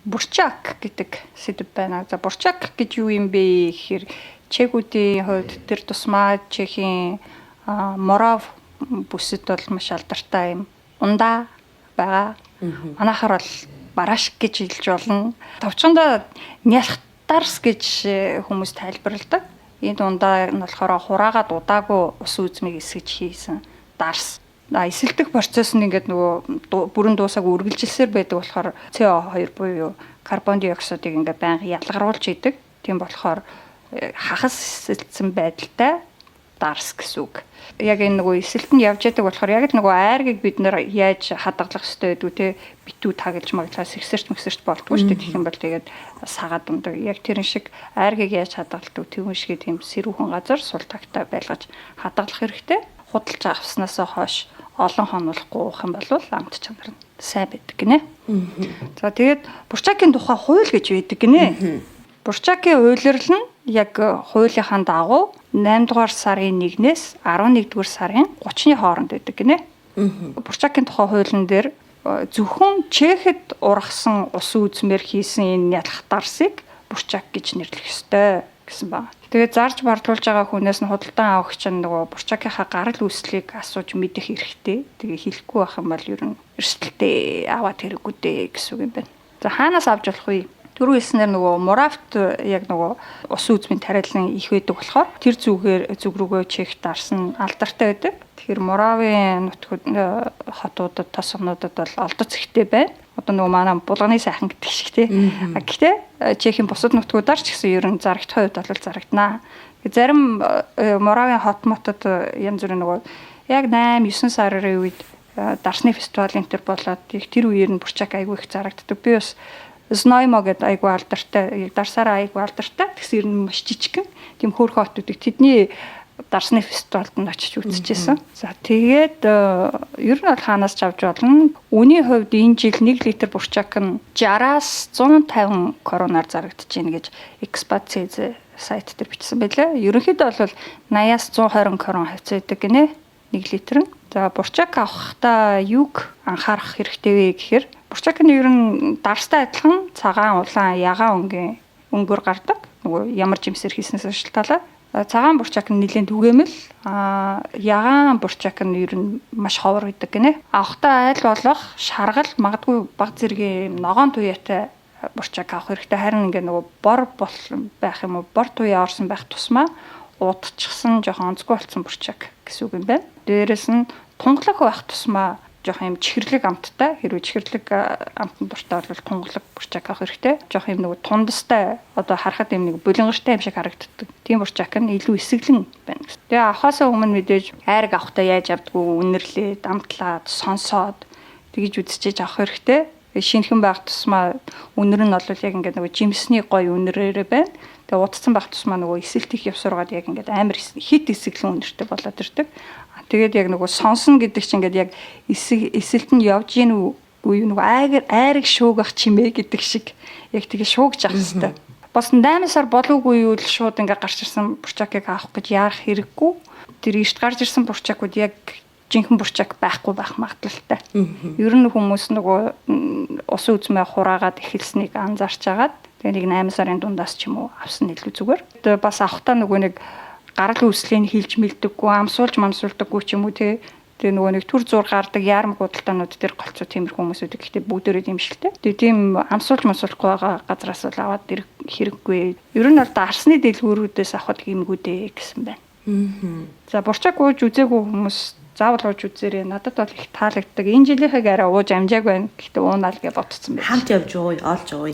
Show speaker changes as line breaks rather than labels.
бурчак гэдэг сэдв байна. За бурчак гэж юу юм бэ гэхээр чекүүдийн хувьд тэр тусмаа чехийн моров бүсэд бол маш алдартай юм. Ундаа байгаа. Манайхаар бол барашк гэж хэлж болно. Товчхондоо нялхтарс гэж хүмүүс тайлбарладаг. Энэ ундаа нь болохоор хураагаад удаагүй ус үзмийг эсгэж хийсэн дарс. Эсэлдэх процесс нь ингээд нөгөө бүрэн дуусаагүй үргэлжилсээр байдаг болохоор CO2 буюу карбон диоксидыг ингээд байнга ялгаруулж идэг. Тийм болохоор хагас эсэлсэн байдалтай дарс гэсэн үг. Яг энэ нөгөө эсэлтэнд явж байдаг болохоор яг л нөгөө айргийг бид нэр яаж хадгалах хэрэгтэй гэдэг те битүү таглаж маглаас эксерт болдгоо шүү дээ. Тэгэх юм бол тэгээд сагаад ундаг. Яг тэрэн шиг айргийг яаж хадгалдаг тийм шиг тийм сэрүүхэн газар сул тагтаа байлгаж хадгалах хэрэгтэй. Худалж авснаасаа хойш олон хонолохгүй уух юм бол амт чанар нь сайн байдаг гинэ. За тэгээд бурчакийн тухай хууль гэж байдаг гинэ. Бурчакийн үйлрэл нь яг хуулийнхаа дагуу 8 дугаар сарын 1-ээс 11 дугаар сарын 30-ны хооронд байдаг гинэ. Бурчакийн тухай хуулийн дээр зөвхөн Чехэд ургасан ус үзмээр хийсэн энэ ялах дарсыг бурчак гэж нэрлэх ёстой гэсэн байна. Тэгээд зарж бардуулж байгаа хүнээс нь худалдан авах чинь нөгөө бурчакийнхаа гарал үүслийг асууж мэдэх хэрэгтэй. Тэгээ хэлэхгүй байх юм бол ер нь эрсдэлтэй аваад хэрэггүй дээ гэсэн үг юм байна. За хаанаас авч болох вэ? Түрүү хэлснээр нөгөө муравт яг нөгөө ус үзмийн тариалан их байдаг болохоор тэр зүг рүүгээ чех дарсан алдартай байдаг. Тэгэхээр Моравийн нутгууд хотуудад тосгонуудад бол олдоц ихтэй байна. Одоо нөгөө манай булганы сайхан гэдэг шиг тий. Гэхдээ Чехийн бусад нутгуудаар ч гэсэн ер нь зарагдах хувьд бол зарагдана. Зарим Моравийн хот мотод янз бүрийн нөгөө яг 8-9 сарын үед дарсны фестивалын тэр болоод тэр үеэр нь бурчак айгүй их зарагддаг. Би бас Зноймо гэдэг айгүй алдартай, дарсаараа айгүй алдартай. Тэгсэр нь маш жижигхэн. Тийм хөөрхөн хотуудыг тэдний дарсны фестивалд нь очиж үзчихсэн. За тэгээд ер нь бол хаанаас ч авч болно. Үүний хувьд энэ жил 1 литр бурчак нь 60-аас 150 коронаар зарагдаж байна гэж Expat.cz сайт дээр бичсэн байлаа. Ерөнхийдөө бол 80-аас 120 корон хавцаадаг гинэ 1 литр нь. За бурчак авахдаа юг анхаарах хэрэгтэй вэ гэхээр бурчак нь ер нь дарстай адилхан цагаан, улаан, ягаан өнгийн өнгөөр гардаг. Нөгөө ямар жимсээр хийснээс шалтгаалаад цагаан бурчак нь нэлээд түгээмэл, ягаан бурчак нь ер нь маш ховор гэдэг гинэ. Авахдаа айл болох шаргал магадгүй баг зэргийн ногоон туяатай бурчак авах хэрэгтэй. Харин ингээ нөгөө бор байх юм уу, бор туяа орсон байх тусмаа удчихсан жоохон онцгой болсон бурчак гэсэн үг юм байна. Дээрээс нь тунгалаг байх тусмаа жоохон юм чихэрлэг амттай хэрвээ чихэрлэг амтны дуртай бол тунгалаг бурчак авах хэрэгтэй. Жоохон юм нэг тундастай одоо харахад юм нэг булангартай юм шиг харагддаг. Тийм бурчак нь илүү эсэглэн байна. Тэгээ авахаасаа өмнө мэдээж айраг авахтаа яаж авдггүй үнэрлээд амтлаад сонсоод тэгж үзчихэж авах хэрэгтэй. Шинэхэн байх тусмаа үнэр нь бол яг ингээд нөгөө жимсний гоё үнэрээр байна. Тэгээ удцсан байх тусмаа нөгөө эсэлт их явсаргаад яг ингээд амар хит эсэглэн үнэртэй болоод ирдэг. Тэгээд яг нөгөө сонсно гэдэг чинь ингээд яг эсэлт нь явж гин үгүй нөгөө айраг шуугах чимээ гэдэг шиг яг тэгээ шуугж авах хэрэгтэй. Бас 8 сар болоогүй юу л шууд ингээд гарч ирсэн бурчакыг авах гэж яарах хэрэггүй. Тэр ийшд гарч ирсэн бурчакууд яг жинхэнэ бурчак байхгүй байх магадлалтай. Ер нь хүмүүс нөгөө ус үзмээ хураагаад эхэлснийг анзаарч агаад тэгээ нэг 8 сарын дундаас ч юм уу авсан илүү зүгээр. Тэгээ бас авахтаа нөгөө нэг гарал үүслийг хилж мэлдэггүй, амсуулдаггүй ч юм уу тэгээ нөгөө нэг төр зур гардаг яарм гудалтаанууд дээр голцоо тиймэрхүү хүмүүсүүд гэхдээ бүгдээрээ дэмшилтэй. Тэгээ тийм амсуулахгүй байгаа газраас л аваад хэрэггүй. Ер нь бол дарсны дэлгүүрүүдээс авахд гимгүү дээ гэсэн байна. За бурчак ууж үзээгүй хүмүүс заавал ууж үзээрэй. Надад бол их таалагддаг. Энэ жилийнхээ арай ууж амжааг байна. Гэхдээ уунаал гэж бодсон байна.
Хамт явж ууй, олж ууй.